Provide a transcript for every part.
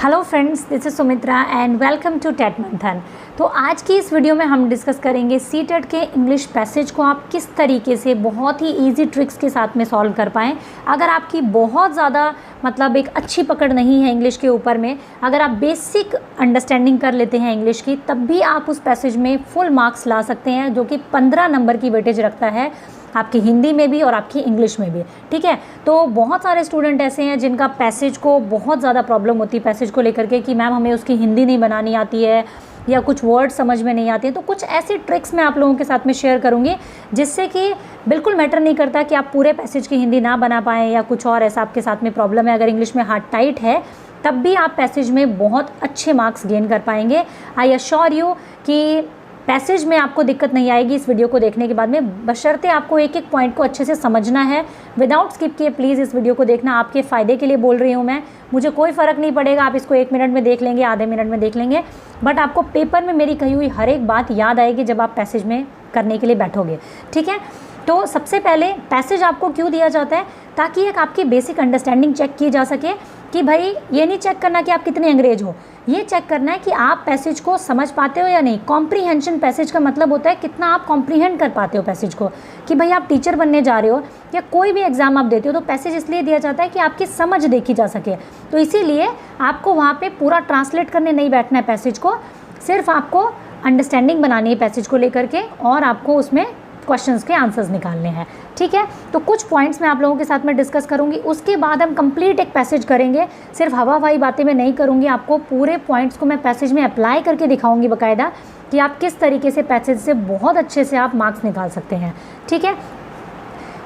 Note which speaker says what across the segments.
Speaker 1: Hello friends, this is Sumitra and welcome to TET Manthan. तो आज की इस वीडियो में हम डिस्कस करेंगे सीटेट के इंग्लिश पैसेज को आप किस तरीके से बहुत ही इजी ट्रिक्स के साथ में सॉल्व कर पाएँ। अगर आपकी बहुत ज़्यादा एक अच्छी पकड़ नहीं है इंग्लिश के ऊपर में, अगर आप बेसिक अंडरस्टैंडिंग कर लेते हैं इंग्लिश की, तब भी आप उस पैसेज में फुल मार्क्स ला सकते हैं, जो कि 15 नंबर की वेटेज रखता है आपकी हिंदी में भी और आपकी इंग्लिश में भी। ठीक है, तो बहुत सारे स्टूडेंट ऐसे हैं जिनका पैसेज को बहुत ज़्यादा प्रॉब्लम होती है पैसेज को लेकर के कि मैम हमें उसकी हिंदी नहीं बनानी आती है या कुछ वर्ड समझ में नहीं आती है। तो कुछ ऐसी ट्रिक्स मैं आप लोगों के साथ में शेयर करूँगी जिससे कि बिल्कुल मैटर नहीं करता कि आप पूरे पैसेज की हिंदी ना बना पाएँ या कुछ और ऐसा आपके साथ में प्रॉब्लम है। अगर इंग्लिश में हार्ट टाइट है तब भी आप पैसेज में बहुत अच्छे मार्क्स गेन कर पाएंगे। आई अश्योर यू कि पैसेज में आपको दिक्कत नहीं आएगी इस वीडियो को देखने के बाद में, बशर्ते आपको एक एक पॉइंट को अच्छे से समझना है। विदाउट स्किप किए प्लीज़ इस वीडियो को देखना, आपके फ़ायदे के लिए बोल रही हूँ मैं। मुझे कोई फ़र्क नहीं पड़ेगा आप इसको 1 मिनट में देख लेंगे, आधे मिनट में देख लेंगे, बट आपको पेपर में मेरी कही हुई हर एक बात याद आएगी जब आप पैसेज में करने के लिए बैठोगे। ठीक है, तो सबसे पहले पैसेज आपको क्यों दिया जाता है? ताकि एक आपकी बेसिक अंडरस्टैंडिंग चेक की जा सके कि भाई ये नहीं चेक करना कि आप कितने अंग्रेज हो, ये चेक करना है कि आप पैसेज को समझ पाते हो या नहीं। कॉम्प्रीहेंशन पैसेज का मतलब होता है कितना आप कॉम्प्रीहेंड कर पाते हो पैसेज को, कि भाई आप टीचर बनने जा रहे हो या कोई भी एग्जाम आप देते हो तो पैसेज इसलिए दिया जाता है कि आपकी समझ देखी जा सके। तो इसीलिए आपको वहाँ पे पूरा ट्रांसलेट करने नहीं बैठना है पैसेज को, सिर्फ आपको अंडरस्टैंडिंग बनानी है पैसेज को लेकर के और आपको उसमें क्वेश्चंस के आंसर्स निकालने हैं। ठीक है, तो कुछ पॉइंट्स मैं आप लोगों के साथ में डिस्कस करूंगी, उसके बाद हम कंप्लीट एक पैसेज करेंगे। सिर्फ हवाई बातें मैं नहीं करूंगी, आपको पूरे पॉइंट्स को मैं पैसेज में अप्लाई करके दिखाऊंगी बाकायदा कि आप किस तरीके से पैसेज से बहुत अच्छे से आप मार्क्स निकाल सकते हैं। ठीक है,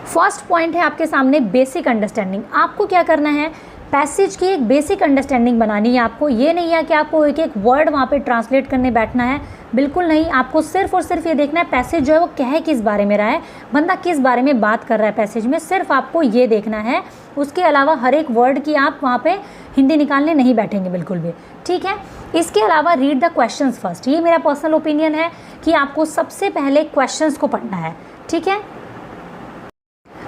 Speaker 1: फर्स्ट पॉइंट है आपके सामने बेसिक अंडरस्टैंडिंग। आपको क्या करना है, पैसेज की एक बेसिक अंडरस्टैंडिंग बनानी है आपको। ये नहीं है कि आपको एक एक वर्ड वहाँ पे ट्रांसलेट करने बैठना है, बिल्कुल नहीं। आपको सिर्फ और सिर्फ ये देखना है पैसेज जो है वो कह किस बारे में रहा है, बंदा किस बारे में बात कर रहा है पैसेज में, सिर्फ आपको ये देखना है। उसके अलावा हर एक वर्ड की आप वहाँ पे हिंदी निकालने नहीं बैठेंगे बिल्कुल भी। ठीक है, इसके अलावा रीड द क्वेश्चंस फर्स्ट। ये मेरा पर्सनल ओपिनियन है कि आपको सबसे पहले क्वेश्चंस को पढ़ना है। ठीक है,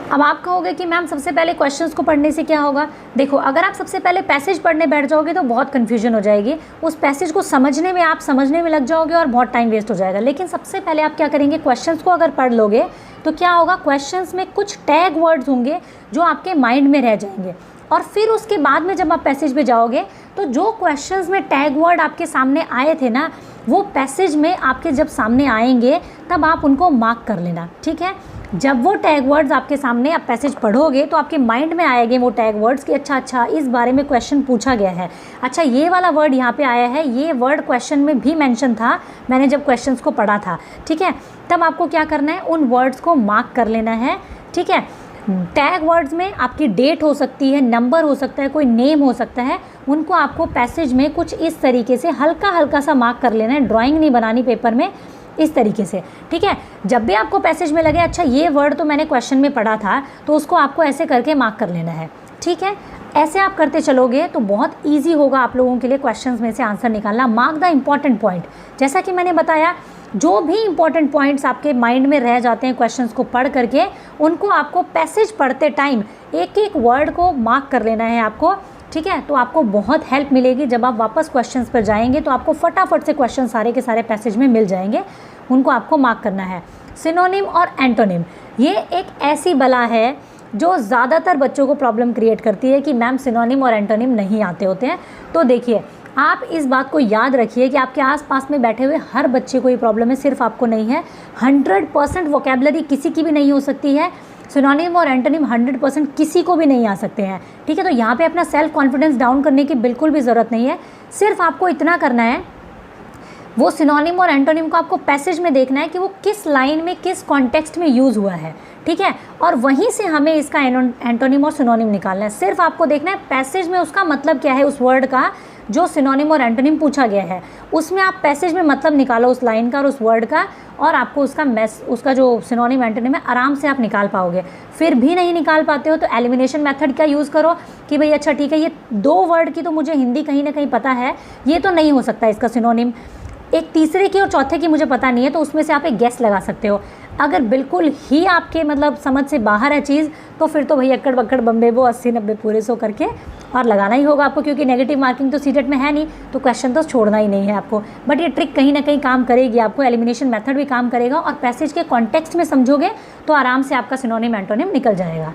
Speaker 1: अब आप कहोगे कि मैम सबसे पहले क्वेश्चंस को पढ़ने से क्या होगा? देखो, अगर आप सबसे पहले पैसेज पढ़ने बैठ जाओगे तो बहुत कन्फ्यूजन हो जाएगी, उस पैसेज को समझने में आप समझने में लग जाओगे और बहुत टाइम वेस्ट हो जाएगा। लेकिन सबसे पहले आप क्या करेंगे, क्वेश्चंस को अगर पढ़ लोगे तो क्या होगा, क्वेश्चंस में कुछ टैग वर्ड्स होंगे जो आपके माइंड में रह जाएंगे, और फिर उसके बाद में जब आप पैसेज पे जाओगे तो जो क्वेश्चंस में टैग वर्ड आपके सामने आए थे ना, वो पैसेज में आपके जब सामने आएंगे तब आप उनको मार्क कर लेना। ठीक है, जब वो टैग वर्ड्स आपके सामने आप पैसेज पढ़ोगे तो आपके माइंड में आएंगे वो टैग वर्ड्स कि अच्छा इस बारे में क्वेश्चन पूछा गया है, अच्छा ये वाला वर्ड यहाँ पे आया है, ये वर्ड क्वेश्चन में भी मेंशन था मैंने जब क्वेश्चंस को पढ़ा था। ठीक है, तब आपको क्या करना है, उन वर्ड्स को मार्क कर लेना है। ठीक है, टैग वर्ड्स में आपकी डेट हो सकती है, नंबर हो सकता है, कोई नेम हो सकता है, उनको आपको पैसेज में कुछ इस तरीके से हल्का हल्का सा मार्क कर लेना है। ड्राइंग नहीं बनानी पेपर में, इस तरीके से। ठीक है, जब भी आपको पैसेज में लगे अच्छा ये वर्ड तो मैंने क्वेश्चन में पढ़ा था, तो उसको आपको ऐसे करके मार्क कर लेना है। ठीक है, ऐसे आप करते चलोगे तो बहुत इजी होगा आप लोगों के लिए क्वेश्चंस में से आंसर निकालना। मार्क द इम्पॉर्टेंट पॉइंट, जैसा कि मैंने बताया, जो भी इंपॉर्टेंट पॉइंट्स आपके माइंड में रह जाते हैं क्वेश्चंस को पढ़ करके, उनको आपको पैसेज पढ़ते टाइम एक एक वर्ड को मार्क कर लेना है आपको। ठीक है, तो आपको बहुत हेल्प मिलेगी जब आप वापस क्वेश्चंस पर जाएंगे तो आपको फटाफट से क्वेश्चन सारे के सारे पैसेज में मिल जाएंगे, उनको आपको मार्क करना है। सिनोनिम और एंटोनिम, ये एक ऐसी बला है जो ज़्यादातर बच्चों को प्रॉब्लम क्रिएट करती है कि मैम सिनोनिम और एंटोनिम नहीं आते होते हैं। तो देखिए, आप इस बात को याद रखिए कि आपके आसपास में बैठे हुए हर बच्चे को ये प्रॉब्लम है, सिर्फ आपको नहीं है। 100% वोकेबलरी किसी की भी नहीं हो सकती है, सिनोनिम और एंटोनिम 100% किसी को भी नहीं आ सकते हैं। ठीक है, तो यहाँ पे अपना सेल्फ कॉन्फिडेंस डाउन करने की बिल्कुल भी ज़रूरत नहीं है। सिर्फ आपको इतना करना है, वो सिनोनिम और एंटोनिम को आपको पैसेज में देखना है कि वो किस लाइन में किस कॉन्टेक्स्ट में यूज़ हुआ है। ठीक है, और वहीं से हमें इसका एंटोनिम और सिनोनिम निकालना है। सिर्फ आपको देखना है पैसेज में उसका मतलब क्या है, उस वर्ड का जो सिनोनिम और एंटोनिम पूछा गया है, उसमें आप पैसेज में मतलब निकालो उस लाइन का और उस वर्ड का, और आपको उसका जो सिनोनिम एंटोनिम है आराम से आप निकाल पाओगे। फिर भी नहीं निकाल पाते हो तो एलिमिनेशन मेथड का यूज़ करो कि भाई अच्छा ठीक है, ये 2 वर्ड की तो मुझे हिंदी कहीं ना कहीं पता है, ये तो नहीं हो सकता इसका सिनोनिम, एक तीसरे की और चौथे की मुझे पता नहीं है, तो उसमें से आप एक गेस लगा सकते हो। अगर बिल्कुल ही आपके मतलब समझ से बाहर है चीज़, तो फिर तो भैया अक्कड़ बक्कड़ बम्बे वो 80-90 पूरे 100 करके और लगाना ही होगा आपको, क्योंकि नेगेटिव मार्किंग तो सीटेट में है नहीं, तो क्वेश्चन तो छोड़ना ही नहीं है आपको। बट ये ट्रिक कहीं ना कहीं काम करेगी आपको, एलिमिनेशन मेथड भी काम करेगा, और पैसेज के कॉन्टेक्स्ट में समझोगे तो आराम से आपका सिनोनिम एंटोनिम निकल जाएगा।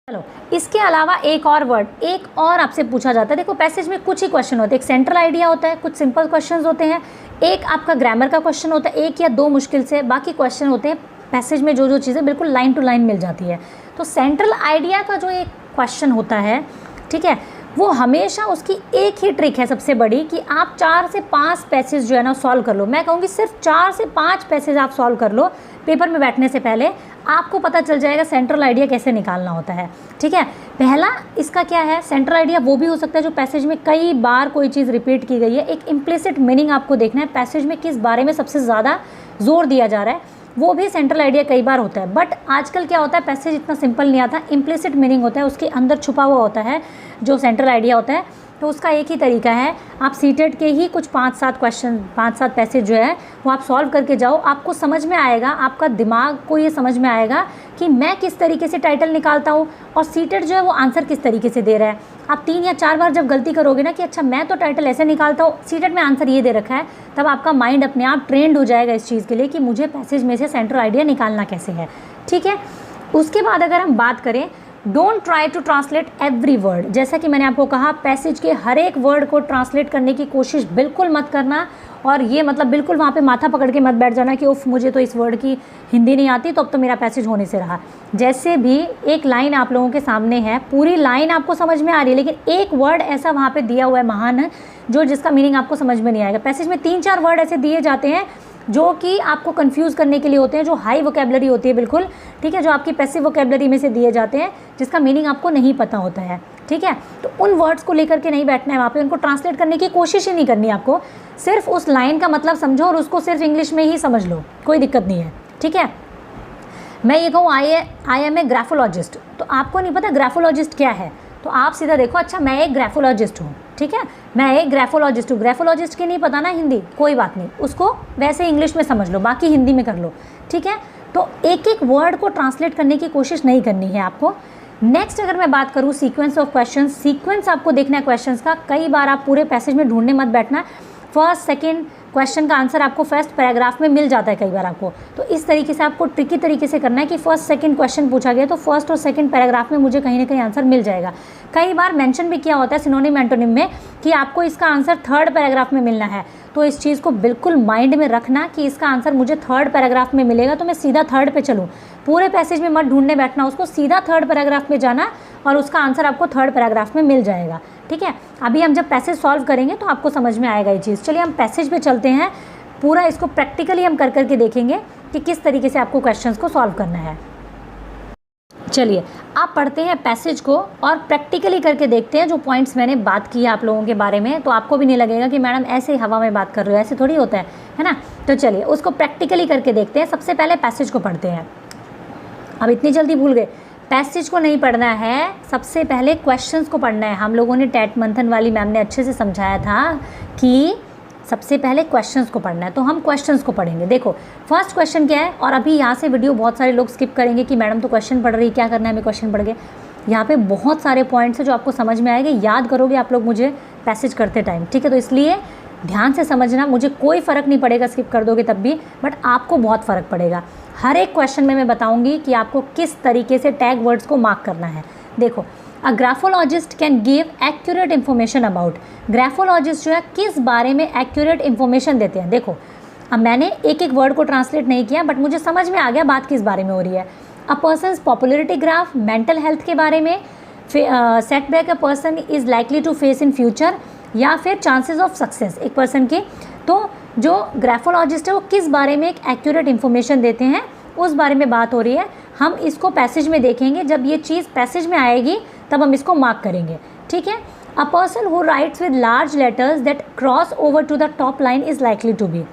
Speaker 1: चलो, इसके अलावा एक और वर्ड, एक और आपसे पूछा जाता है। देखो पैसेज में कुछ ही क्वेश्चन होते हैं, एक सेंट्रल आइडिया होता है, कुछ सिंपल क्वेश्चंस होते हैं, एक आपका ग्रामर का क्वेश्चन होता है, 1 या 2 मुश्किल से, बाकी क्वेश्चन होते हैं पैसेज में जो चीज़ें बिल्कुल लाइन टू लाइन मिल जाती है। तो सेंट्रल आइडिया का जो एक क्वेश्चन होता है, ठीक है, वो हमेशा उसकी एक ही ट्रिक है सबसे बड़ी, कि आप 4 से 5 पैसेज जो है ना सॉल्व कर लो। मैं कहूँगी सिर्फ 4 से 5 पैसेज आप सॉल्व कर लो पेपर में बैठने से पहले, आपको पता चल जाएगा सेंट्रल आइडिया कैसे निकालना होता है। ठीक है, पहला इसका क्या है, सेंट्रल आइडिया वो भी हो सकता है जो पैसेज में कई बार कोई चीज़ रिपीट की गई है। एक इम्प्लिसिट मीनिंग आपको देखना है, पैसेज में किस बारे में सबसे ज़्यादा जोर दिया जा रहा है, वो भी सेंट्रल आइडिया कई बार होता है। बट आजकल क्या होता है, पैसेज इतना सिंपल नहीं आता, इम्प्लिसिट मीनिंग होता है, उसके अंदर छुपा हुआ होता है जो सेंट्रल आइडिया होता है। तो उसका एक ही तरीका है, आप सीटेट के ही कुछ 5-7 क्वेश्चन, 5-7 पैसेज जो है वो आप सॉल्व करके जाओ, आपको समझ में आएगा, आपका दिमाग को ये समझ में आएगा कि मैं किस तरीके से टाइटल निकालता हूँ और सीटेट जो है वो आंसर किस तरीके से दे रहा है। आप 3 या 4 बार जब गलती करोगे ना कि अच्छा मैं तो टाइटल ऐसे निकालता हूँ, सीटेट में आंसर ये दे रखा है, तब आपका माइंड अपने आप ट्रेंड हो जाएगा इस चीज़ के लिए कि मुझे पैसेज में से सेंट्रल आइडिया निकालना कैसे है। ठीक है, उसके बाद अगर हम बात करें, don't try to translate every word. जैसा कि मैंने आपको कहा, पैसेज के हर एक वर्ड को ट्रांसलेट करने की कोशिश बिल्कुल मत करना, और ये मतलब बिल्कुल वहाँ पे माथा पकड़ के मत बैठ जाना कि उफ मुझे तो इस वर्ड की हिंदी नहीं आती, तो अब तो मेरा पैसेज होने से रहा। जैसे भी एक लाइन आप लोगों के सामने है, पूरी लाइन आपको समझ में आ रही है, लेकिन एक वर्ड ऐसा वहाँ पे दिया हुआ है महान, जो जिसका मीनिंग आपको समझ में नहीं आएगा। पैसेज में 3-4 वर्ड ऐसे दिए जाते हैं जो कि आपको कंफ्यूज करने के लिए होते हैं, जो हाई वोकेबलरी होती है बिल्कुल, ठीक है, जो आपकी पैसिव वोकेबलरी में से दिए जाते हैं, जिसका मीनिंग आपको नहीं पता होता है। ठीक है, तो उन वर्ड्स को लेकर के नहीं बैठना है वहाँ पे, उनको ट्रांसलेट करने की कोशिश ही नहीं करनी आपको, सिर्फ उस लाइन का मतलब समझो और उसको सिर्फ इंग्लिश में ही समझ लो, कोई दिक्कत नहीं है। ठीक है, मैं ये कहूँ आई एम ए ग्राफोलॉजिस्ट, तो आपको नहीं पता ग्राफोलॉजिस्ट क्या है, तो आप सीधा देखो अच्छा मैं एक ग्राफोलॉजिस्ट हूँ। ठीक है, मैं एक ग्राफोलॉजिस्ट हूँ, ग्राफोलॉजिस्ट की नहीं पता ना हिंदी, कोई बात नहीं, उसको वैसे इंग्लिश में समझ लो, बाकी हिंदी में कर लो। ठीक है, तो एक एक वर्ड को ट्रांसलेट करने की कोशिश नहीं करनी है आपको। नेक्स्ट अगर मैं बात करूँ सीक्वेंस ऑफ क्वेश्चंस, सीक्वेंस आपको देखना है क्वेश्चंस का। कई बार आप पूरे पैसेज में ढूंढने मत बैठना, फर्स्ट सेकंड क्वेश्चन का आंसर आपको फर्स्ट पैराग्राफ में मिल जाता है कई बार आपको, तो इस तरीके से आपको ट्रिकी तरीके से करना है कि फर्स्ट सेकंड क्वेश्चन पूछा गया तो फर्स्ट और सेकंड पैराग्राफ में मुझे कहीं ना कहीं आंसर मिल जाएगा। कई बार मेंशन भी किया होता है सिनोनिम एंटोनिम में कि आपको इसका आंसर थर्ड पैराग्राफ में मिलना है, तो इस चीज़ को बिल्कुल माइंड में रखना कि इसका आंसर मुझे थर्ड पैराग्राफ में मिलेगा, तो मैं सीधा थर्ड पे चलूँ, पूरे पैसेज में मत ढूंढने बैठना, उसको सीधा थर्ड पैराग्राफ में जाना और उसका आंसर आपको थर्ड पैराग्राफ में मिल जाएगा। ठीक है, अभी हम जब पैसेज सॉल्व करेंगे तो आपको समझ में आएगा ये चीज़। चलिए हम पैसेज पे चलते हैं, पूरा इसको प्रैक्टिकली हम कर करके देखेंगे कि किस तरीके से आपको क्वेश्चंस को सॉल्व करना है। चलिए आप पढ़ते हैं पैसेज को और प्रैक्टिकली करके देखते हैं जो पॉइंट्स मैंने बात की है आप लोगों के बारे में, तो आपको भी नहीं लगेगा कि मैडम ऐसे ही हवा में बात कर रहे हो, ऐसे थोड़ी होता है ना। तो चलिए उसको प्रैक्टिकली करके देखते हैं। सबसे पहले पैसेज को पढ़ते हैं। अब इतनी जल्दी भूल गए, पैसेज को नहीं पढ़ना है, सबसे पहले क्वेश्चंस को पढ़ना है। हम लोगों ने टेट मंथन वाली मैम ने अच्छे से समझाया था कि सबसे पहले क्वेश्चंस को पढ़ना है, तो हम क्वेश्चंस को पढ़ेंगे। देखो फर्स्ट क्वेश्चन क्या है, और अभी यहाँ से वीडियो बहुत सारे लोग स्किप करेंगे कि मैडम तो क्वेश्चन पढ़ रही, क्या करना है हमें क्वेश्चन पढ़ के। यहाँ पे बहुत सारे पॉइंट्स हैं जो आपको समझ में आएंगे, याद करोगे आप लोग मुझे पैसेज करते टाइम। ठीक है, तो इसलिए ध्यान से समझना, मुझे कोई फ़र्क नहीं पड़ेगा स्किप कर दोगे तब भी, बट आपको बहुत फ़र्क पड़ेगा। हर एक क्वेश्चन में मैं बताऊँगी कि आपको किस तरीके से टैग वर्ड्स को मार्क करना है। देखो, अ graphologist can give accurate information about, graphologist जो है किस बारे में एक्यूरेट इन्फॉर्मेशन देते हैं। देखो अब मैंने एक एक वर्ड को ट्रांसलेट नहीं किया, बट मुझे समझ में आ गया बात किस बारे में हो रही है। A person's popularity graph, mental health के बारे में, setback a person is likely to face in future, या फिर चांसेस ऑफ सक्सेस एक पर्सन के। तो जो ग्राफोलॉजिस्ट है वो किस बारे में एक एक्यूरेट इन्फॉर्मेशन देते हैं, उस बारे में बात हो रही है। हम इसको पैसेज में देखेंगे, जब ये चीज़ पैसेज में आएगी तब हम इसको मार्क करेंगे। ठीक है, a person who writes with large letters that cross over to the top line is likely to be,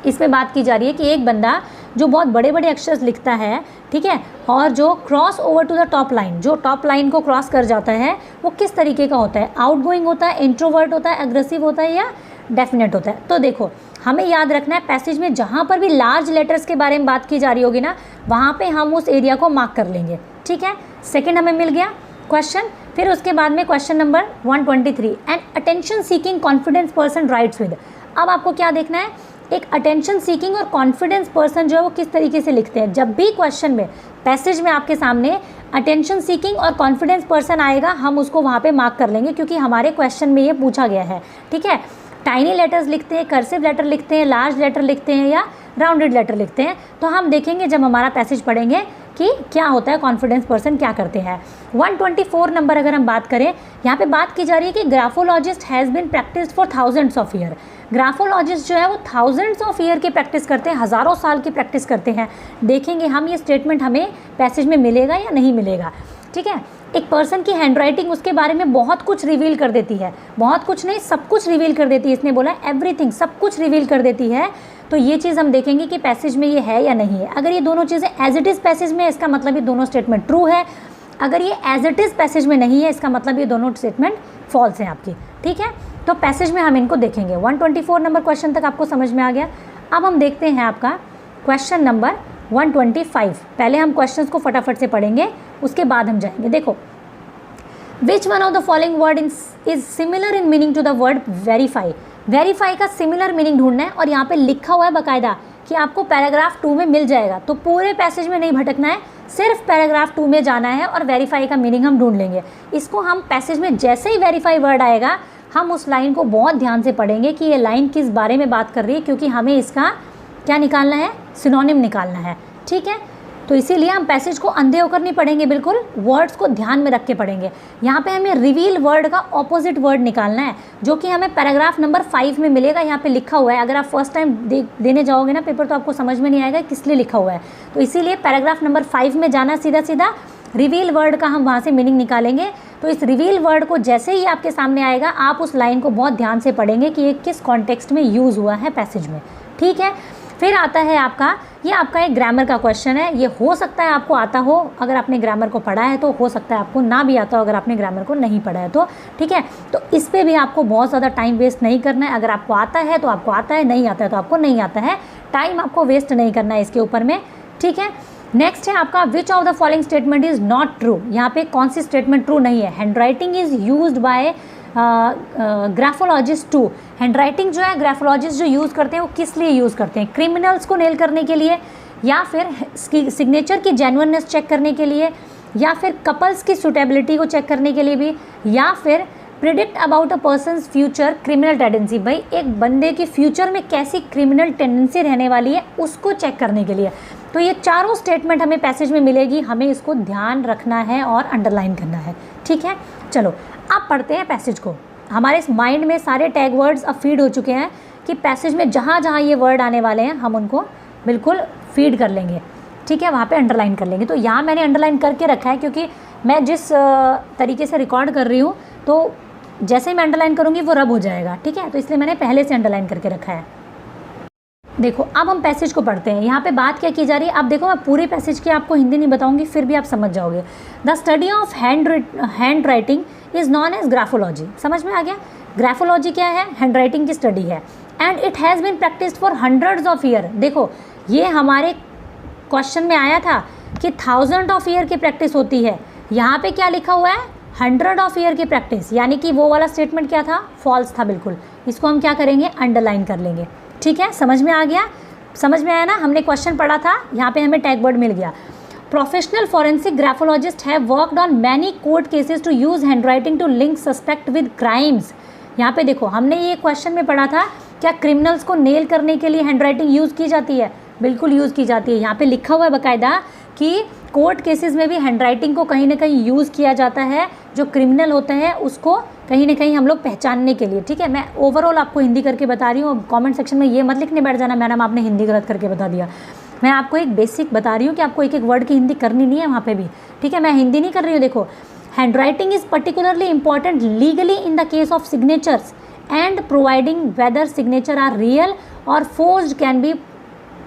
Speaker 1: इसमें बात की जा रही है कि एक बंदा जो बहुत बड़े बड़े अक्षर लिखता है, ठीक है, और जो cross over to the top line, जो टॉप लाइन को क्रॉस कर जाता है, वो किस तरीके का होता है, आउटगोइंग होता है, इंट्रोवर्ट होता है, एग्रेसिव होता है, या डेफिनेट होता है। तो देखो हमें याद रखना है पैसेज में जहाँ पर भी लार्ज लेटर्स के बारे में बात की जा रही होगी ना, वहाँ पे हम उस एरिया को मार्क कर लेंगे, ठीक है। सेकंड हमें मिल गया क्वेश्चन। फिर उसके बाद में question number 123, an attention seeking confidence person writes with. अब आपको क्या देखना है, एक अटेंशन सीकिंग और कॉन्फिडेंस पर्सन जो है वो किस तरीके से लिखते हैं। जब भी क्वेश्चन में पैसेज में आपके सामने अटेंशन सीकिंग और कॉन्फिडेंस पर्सन आएगा, हम उसको वहाँ पे मार्क कर लेंगे, क्योंकि हमारे क्वेश्चन में ये पूछा गया है, ठीक है। टाइनी लेटर्स लिखते हैं, कर्सिव लेटर लिखते हैं, लार्ज लेटर लिखते हैं या राउंडेड लेटर लिखते हैं, तो हम देखेंगे जब हमारा पैसेज पढ़ेंगे कि क्या होता है, कॉन्फिडेंस पर्सन क्या करते हैं। 124 नंबर अगर हम बात करें, यहाँ पे बात की जा रही है कि graphologist has been practised for thousands of year. Graphologist जो है वो थाउजेंड्स ऑफ ईयर की प्रैक्टिस करते हैं, हज़ारों साल की प्रैक्टिस करते हैं। देखेंगे हम ये स्टेटमेंट हमें पैसेज में मिलेगा या नहीं मिलेगा, ठीक है। एक पर्सन की हैंडराइटिंग उसके बारे में बहुत कुछ रिवील कर देती है, बहुत कुछ नहीं सब कुछ रिवील कर देती है। इसने बोला एवरीथिंग, सब कुछ रिवील कर देती है। तो ये चीज़ हम देखेंगे कि पैसेज में ये है या नहीं है। अगर ये दोनों चीज़ें एज इट इज़ पैसेज में है, इसका मतलब ये दोनों स्टेटमेंट ट्रू है। अगर ये एज इट इज़ पैसेज में नहीं है, इसका मतलब ये दोनों स्टेटमेंट फॉल्स हैं आपकी, ठीक है। तो पैसेज में हम इनको देखेंगे। 124 नंबर क्वेश्चन तक आपको समझ में आ गया। अब हम देखते हैं आपका क्वेश्चन नंबर 125। पहले हम क्वेश्चंस को फटाफट से पढ़ेंगे, उसके बाद हम जाएंगे। देखो, which one of the following word is similar in meaning to the word verify. Verify का सिमिलर मीनिंग ढूंढना है, और यहाँ पे लिखा हुआ है बाकायदा कि आपको पैराग्राफ 2 में मिल जाएगा। तो पूरे पैसेज में नहीं भटकना है, सिर्फ पैराग्राफ 2 में जाना है और वेरीफाई का मीनिंग हम ढूंढ लेंगे। इसको हम पैसेज में जैसे ही वेरीफाई वर्ड आएगा, हम उस लाइन को बहुत ध्यान से पढ़ेंगे कि ये लाइन किस बारे में बात कर रही है, क्योंकि हमें इसका क्या निकालना है, सिनोनिम निकालना है, ठीक है। तो इसीलिए हम पैसेज को अंधे होकर नहीं पढ़ेंगे, बिल्कुल वर्ड्स को ध्यान में रख के पढ़ेंगे। यहाँ पे हमें रिवील वर्ड का ऑपोजिट वर्ड निकालना है, जो कि हमें पैराग्राफ नंबर 5 में मिलेगा। यहाँ पे लिखा हुआ है, अगर आप फर्स्ट टाइम देने जाओगे ना पेपर, तो आपको समझ में नहीं आएगा किस लिए लिखा हुआ है। तो इसीलिए पैराग्राफ नंबर 5 में जाना, सीधा सीधा रिवील वर्ड का हम वहाँ से मीनिंग निकालेंगे। तो इस रिवील वर्ड को जैसे ही आपके सामने आएगा, आप उस लाइन को बहुत ध्यान से पढ़ेंगे कि ये किस कॉन्टेक्स्ट में यूज़ हुआ है पैसेज में, ठीक है। फिर आता है आपका, ये आपका एक ग्रामर का क्वेश्चन है। ये हो सकता है आपको आता हो, अगर आपने ग्रामर को पढ़ा है, तो हो सकता है आपको ना भी आता हो अगर आपने ग्रामर को नहीं पढ़ा है तो, ठीक है। तो इस पर भी आपको बहुत ज़्यादा टाइम वेस्ट नहीं करना है। अगर आपको आता है तो आपको आता है, नहीं आता है तो आपको नहीं आता है। टाइम आपको वेस्ट नहीं करना है इसके ऊपर में, ठीक है। नेक्स्ट है आपका, which of the following statement is not true. यहाँ पे कौन सी स्टेटमेंट ट्रू नहीं है। Handwriting is used by graphologist to. Handwriting जो है ग्राफोलॉजिस्ट जो यूज़ करते हैं वो किस लिए यूज़ करते हैं, क्रिमिनल्स को नेल करने के लिए, या फिर सिग्नेचर की जेन्युइननेस चेक करने के लिए, या फिर कपल्स की सुटेबिलिटी को चेक करने के लिए भी, या फिर predict about a person's future criminal tendency. भाई एक बंदे की फ्यूचर में कैसी क्रिमिनल टेंडेंसी रहने वाली है उसको चेक करने के लिए। तो ये चारों स्टेटमेंट हमें पैसेज में मिलेगी, हमें इसको ध्यान रखना है और अंडरलाइन करना है, ठीक है। चलो अब पढ़ते हैं पैसेज को। हमारे इस माइंड में सारे टैग वर्ड्स अब फीड हो चुके हैं कि पैसेज में जहाँ जहाँ ये वर्ड आने वाले हैं हम उनको बिल्कुल फीड कर लेंगे, ठीक है, वहाँ पे अंडरलाइन कर लेंगे। तो यहाँ मैंने अंडरलाइन करके रखा है, क्योंकि मैं जिस तरीके से रिकॉर्ड कर रही हूँ, तो जैसे ही मैं अंडरलाइन करूँगी वो रब हो जाएगा, ठीक है। तो इसलिए मैंने पहले से अंडरलाइन करके रखा है। देखो अब हम पैसेज को पढ़ते हैं। यहाँ पे बात क्या की जा रही है, अब देखो मैं पूरे पैसेज की आपको हिंदी नहीं बताऊंगी, फिर भी आप समझ जाओगे। The study of hand writing is known as graphology. समझ में आ गया, ग्राफोलॉजी क्या है, हैंड राइटिंग की स्टडी है। And it has been practised for hundreds of year. देखो ये हमारे क्वेश्चन में आया था कि 1000 ऑफ ईयर की प्रैक्टिस होती है। यहाँ पे क्या लिखा हुआ है, 100 ऑफ ईयर की प्रैक्टिस, यानी कि वो वाला स्टेटमेंट क्या था, फॉल्स था बिल्कुल। इसको हम क्या करेंगे, अंडरलाइन कर लेंगे, ठीक है। समझ में आ गया, समझ में आया ना, हमने क्वेश्चन पढ़ा था, यहाँ पे हमें टैग वर्ड मिल गया। Professional forensic graphologist have worked on many court cases to use handwriting to link suspect with crimes. यहाँ पे देखो हमने ये क्वेश्चन में पढ़ा था, क्या क्रिमिनल्स को नेल करने के लिए हैंडराइटिंग यूज़ की जाती है, बिल्कुल यूज़ की जाती है। यहाँ पे लिखा हुआ है बाकायदा कि कोर्ट केसेस में भी हैंडराइटिंग को कहीं ना कहीं यूज़ किया जाता है, जो क्रिमिनल होते हैं उसको कहीं ना कहीं हम लोग पहचानने के लिए, ठीक है। मैं ओवरऑल आपको हिंदी करके बता रही हूँ, कमेंट सेक्शन में ये मत लिखने बैठ जाना मैडम आपने हिंदी गलत करके बता दिया। मैं आपको एक बेसिक बता रही हूँ कि आपको एक एक वर्ड की हिंदी करनी नहीं है वहाँ पे भी, ठीक है। मैं हिंदी नहीं कर रही हूँ। देखो, handwriting is particularly important legally in the case of signatures and providing whether signature are real और फोर्स्ड कैन बी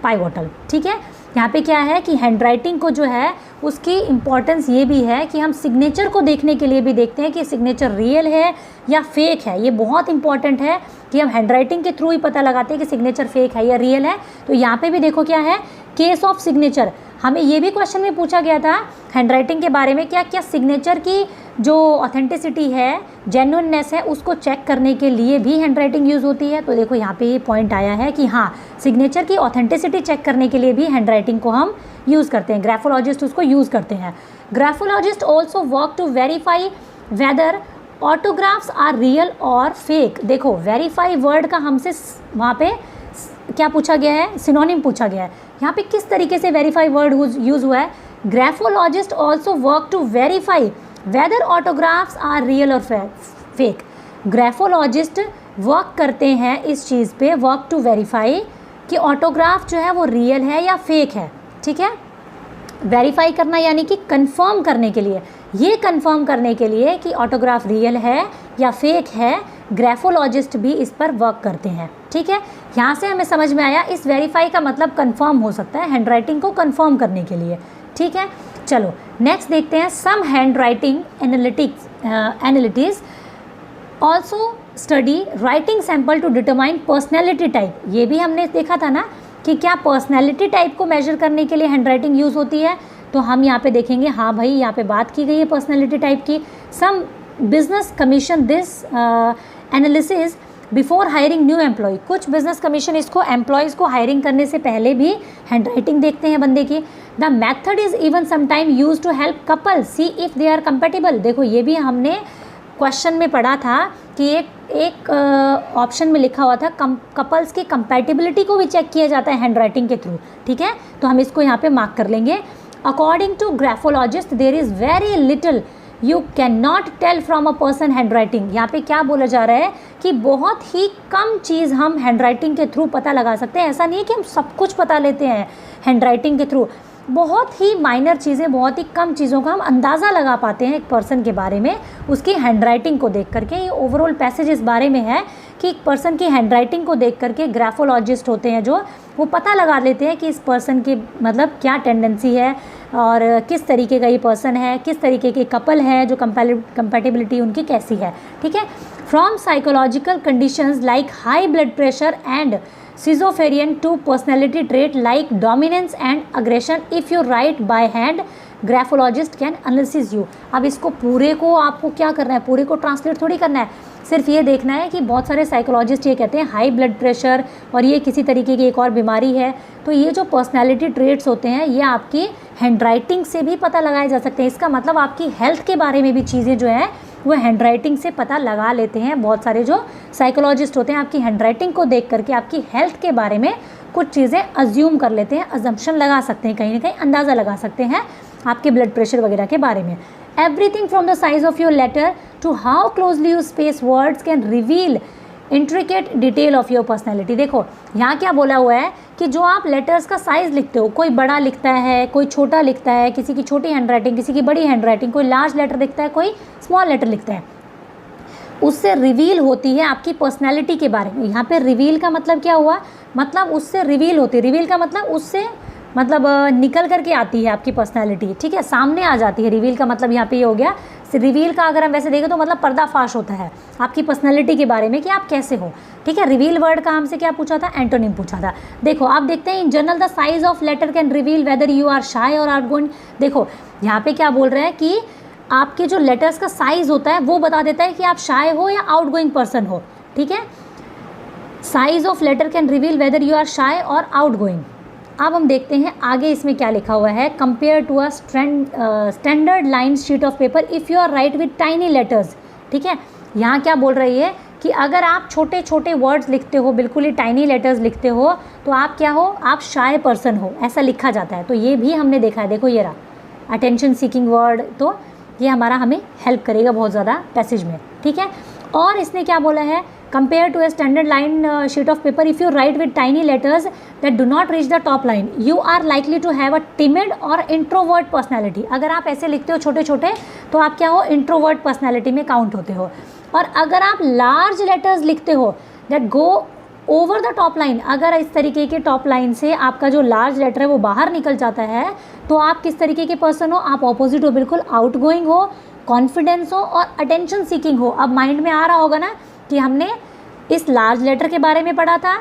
Speaker 1: पाइवोटल, ठीक है। यहाँ पे क्या है कि हैंडराइटिंग को जो है उसकी इम्पॉर्टेंस ये भी है कि हम सिग्नेचर को देखने के लिए भी देखते हैं कि सिग्नेचर रियल है या फेक है। ये बहुत इंपॉर्टेंट है कि हम हैंडराइटिंग के थ्रू ही पता लगाते हैं कि सिग्नेचर फेक है या रियल है। तो यहाँ पे भी देखो क्या है, केस ऑफ सिग्नेचर। हमें ये भी क्वेश्चन में पूछा गया था हैंडराइटिंग के बारे में, क्या क्या सिग्नेचर की जो ऑथेंटिसिटी है, जेन्युइननेस है, उसको चेक करने के लिए भी हैंडराइटिंग यूज़ होती है। तो देखो यहाँ पे ये पॉइंट आया है कि हाँ, सिग्नेचर की ऑथेंटिसिटी चेक करने के लिए भी हैंडराइटिंग को हम यूज़ करते हैं, ग्राफोलॉजिस्ट उसको यूज़ करते हैं। Graphologist also work to verify whether autographs are real और फेक। देखो वेरीफाई वर्ड का हमसे वहाँ पे क्या पूछा गया है, सिनोनिम पूछा गया है। यहाँ पे किस तरीके से वेरीफाई वर्ड यूज़ हुआ है, graphologist also work to verify whether autographs are real और फेक। ग्राफोलॉजिस्ट वर्क करते हैं इस चीज़ पे, वर्क टू वेरीफाई कि ऑटोग्राफ जो है वो रियल है या फेक है। ठीक है, वेरीफाई करना यानी कि कंफर्म करने के लिए, ये कंफर्म करने के लिए कि ऑटोग्राफ रियल है या फेक है, ग्राफोलॉजिस्ट भी इस पर वर्क करते हैं। ठीक है, यहाँ से हमें समझ में आया इस वेरीफाई का मतलब कंफर्म हो सकता है, हैंडराइटिंग को कंफर्म करने के लिए। ठीक है, चलो नेक्स्ट देखते हैं। Some handwriting analytics also study writing sample to determine personality type. ये भी हमने देखा था ना कि क्या पर्सनैलिटी टाइप को मेजर करने के लिए हैंडराइटिंग यूज़ होती है। तो हम यहाँ पे देखेंगे, हाँ भाई यहाँ पे बात की गई है पर्सनैलिटी टाइप की। Some business commission this analysis before hiring new employ. कुछ बिजनेस कमीशन इसको एम्प्लॉयज़ को हायरिंग करने से पहले भी हैंडराइटिंग देखते हैं बंदे की। The method is even sometime use to help couple see if they are compatible. देखो ये भी हमने क्वेश्चन में पढ़ा था कि एक ऑप्शन में लिखा हुआ था कपल्स की कंपैटिबिलिटी को भी चेक किया जाता है हैंडराइटिंग के थ्रू। ठीक है, तो हम इसको यहाँ पे मार्क कर लेंगे। According to graphologist there is very little you can not tell from a person handwriting. यहाँ पे क्या बोला जा रहा है कि बहुत ही कम चीज़ हम हैंडराइटिंग के थ्रू पता लगा सकते हैं। ऐसा नहीं है कि हम सब कुछ पता लेते हैं हैंडराइटिंग के थ्रू, बहुत ही माइनर चीज़ें, बहुत ही कम चीज़ों का हम अंदाज़ा लगा पाते हैं एक पर्सन के बारे में उसकी हैंडराइटिंग को देख करके। ये ओवरऑल पैसेज इस बारे में है कि एक पर्सन की हैंडराइटिंग को देख करके ग्राफोलॉजिस्ट होते हैं जो वो पता लगा लेते हैं कि इस पर्सन की मतलब क्या टेंडेंसी है और किस तरीके का ये पर्सन है, किस तरीके के कपल है, जो कंपैटिबिलिटी उनकी कैसी है। ठीक है, from psychological conditions like high blood pressure and schizophrenia to personality trait like dominance and aggression. If you write by hand, graphologist can analysis you. अब इसको पूरे को आपको क्या करना है, पूरे को ट्रांसलेट थोड़ी करना है, सिर्फ ये देखना है कि बहुत सारे साइकोलॉजिस्ट ये कहते हैं हाई ब्लड प्रेशर और ये किसी तरीके की एक और बीमारी है। तो ये जो पर्सनैलिटी ट्रेट्स होते हैं ये आपकी हैंडराइटिंग से भी पता लगाए जा सकते हैं। इसका मतलब आपकी हेल्थ के बारे में भी चीज़ें जो है वो हैंडराइटिंग से पता लगा लेते हैं। बहुत सारे जो साइकोलॉजिस्ट होते हैं आपकी हैंडराइटिंग को देख करके आपकी हेल्थ के बारे में कुछ चीज़ें अज्यूम कर लेते हैं, अजम्पशन लगा सकते हैं, कहीं ना कहीं अंदाज़ा लगा सकते हैं आपके ब्लड प्रेशर वगैरह के बारे में। Everything from the size of your letter to how closely you space words can reveal intricate detail of your personality. देखो यहाँ क्या बोला हुआ है कि जो आप लेटर्स का साइज़ लिखते हो, कोई बड़ा लिखता है, कोई छोटा लिखता है, किसी की छोटी हैंडराइटिंग, किसी की बड़ी हैंडराइटिंग, कोई लार्ज लेटर लिखता है, कोई स्मॉल लेटर लिखता है, उससे रिवील होती है आपकी पर्सनैलिटी के बारे में। यहाँ पे रिवील का मतलब क्या हुआ, मतलब उससे रिवील होती है, रिवील का मतलब उससे मतलब निकल करके आती है आपकी पर्सनैलिटी। ठीक है, सामने आ जाती है। रिवील का मतलब यहाँ पे ये हो गया। रिवील का अगर हम वैसे देखें तो मतलब पर्दाफाश होता है आपकी पर्सनैलिटी के बारे में कि आप कैसे हो। ठीक है, रिवील वर्ड का हमसे क्या पूछा था, एंटोनिम पूछा था। देखो आप देखते हैं in general the size of letter can reveal whether you are shy और आउटगोइंग। देखो यहाँ पे क्या बोल रहे हैं कि आपके जो लेटर्स का साइज़ होता है वो बता देता है कि आप शाय हो या आउटगोइंग पर्सन हो। ठीक है, size of letter can reveal whether you are shy और आउटगोइंग। अब हम देखते हैं आगे इसमें क्या लिखा हुआ है। Compare to a standard line sheet of paper if you are write with tiny letters. ठीक है, यहाँ क्या बोल रही है कि अगर आप छोटे छोटे वर्ड्स लिखते हो, बिल्कुल ही टाइनी लेटर्स लिखते हो, तो आप क्या हो, आप शाय पर्सन हो, ऐसा लिखा जाता है। तो ये भी हमने देखा है। देखो ये रहा अटेंशन सीकिंग वर्ड, तो ये हमारा हमें हेल्प करेगा बहुत ज़्यादा पैसेज में। ठीक है, और इसने क्या बोला है, compare to a standard line sheet of paper if you write with tiny letters that do not reach the top line you are likely to have a timid और इंट्रोवर्ट पर्सनैलिटी। अगर आप ऐसे लिखते हो छोटे छोटे तो आप क्या हो, इंट्रोवर्ट पर्सनैलिटी में काउंट होते हो। और अगर आप लार्ज लेटर्स लिखते हो that go over the top line, अगर इस तरीके के टॉप लाइन से आपका जो लार्ज लेटर है वो बाहर निकल जाता है तो आप किस तरीके के पर्सन हो, आप ऑपोजिट हो, बिल्कुल आउट गोइंग हो, कॉन्फिडेंस हो और अटेंशन सीकिंग हो। अब माइंड में आ रहा होगा ना कि हमने इस लार्ज लेटर के बारे में पढ़ा था,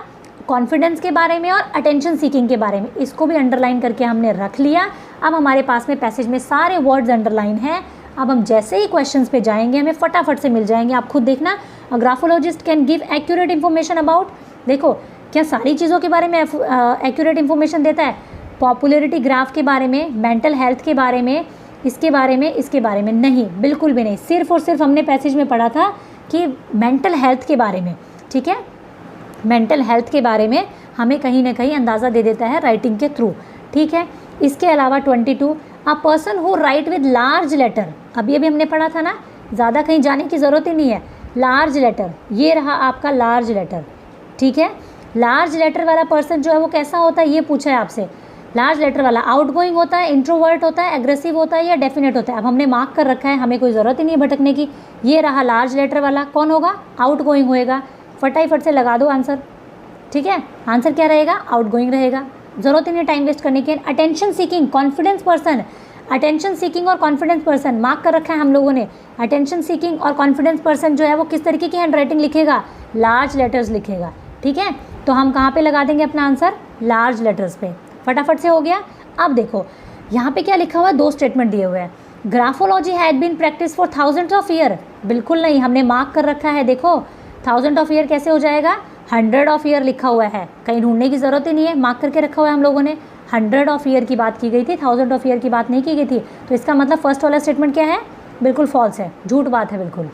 Speaker 1: कॉन्फिडेंस के बारे में और अटेंशन सीकिंग के बारे में, इसको भी अंडरलाइन करके हमने रख लिया। अब हमारे पास में पैसेज में सारे वर्ड्स अंडरलाइन हैं। अब हम जैसे ही क्वेश्चंस पे जाएंगे हमें फटाफट से मिल जाएंगे। आप खुद देखना, अ graphologist can give accurate information about, देखो क्या सारी चीज़ों के बारे में एक्यूरेट इन्फॉर्मेशन देता है, पॉपुलैरिटी ग्राफ के बारे में, मेंटल हेल्थ के बारे में, इसके बारे में नहीं, बिल्कुल भी नहीं। सिर्फ और सिर्फ हमने पैसेज में पढ़ा था कि मेंटल हेल्थ के बारे में, ठीक है, मेंटल हेल्थ के बारे में हमें कहीं ना कहीं अंदाज़ा दे देता है राइटिंग के थ्रू, ठीक है। इसके अलावा 22, a person who write with large letter, अभी हमने पढ़ा था ना, ज़्यादा कहीं जाने की ज़रूरत ही नहीं है। लार्ज लेटर, ये रहा आपका लार्ज लेटर, ठीक है। लार्ज लेटर वाला पर्सन जो है वो कैसा होता है, ये पूछा है आपसे। लार्ज लेटर वाला आउटगोइंग होता है, इंट्रोवर्ट होता है, एग्रेसिव होता है या डेफिनेट होता है। अब हमने मार्क कर रखा है, हमें कोई ज़रूरत ही नहीं भटकने की। ये रहा लार्ज लेटर वाला, कौन होगा, आउटगोइंग होएगा। फटाफट से लगा दो आंसर, ठीक है। आंसर क्या रहेगा, आउटगोइंग रहेगा, ज़रूरत ही नहीं टाइम वेस्ट करने की। Attention seeking, confidence person, attention seeking और कॉन्फिडेंस पर्सन मार्क कर रखा है हम लोगों ने। अटेंशन सीकिंग और कॉन्फिडेंस पर्सन जो है वो किस तरीके की हैंड राइटिंग लिखेगा, लार्ज लेटर्स लिखेगा, ठीक है। तो हम कहाँ पे लगा देंगे अपना आंसर, लार्ज लेटर्स पे। फटाफट से हो गया। अब देखो यहाँ पे क्या लिखा हुआ है, 2 स्टेटमेंट दिए हुए हैं। Graphology had been practice for thousands of year, बिल्कुल नहीं, हमने मार्क कर रखा है। देखो 1000 ऑफ ईयर कैसे हो जाएगा, 100 ऑफ ईयर लिखा हुआ है, कहीं ढूंढने की ज़रूरत ही नहीं है, मार्क करके रखा हुआ है हम लोगों ने। 100 ऑफ ईयर की बात की गई थी, 1000 ऑफ ईयर की बात नहीं की गई थी। तो इसका मतलब फर्स्ट वाला स्टेटमेंट क्या है, बिल्कुल फॉल्स है, झूठ बात है बिल्कुल।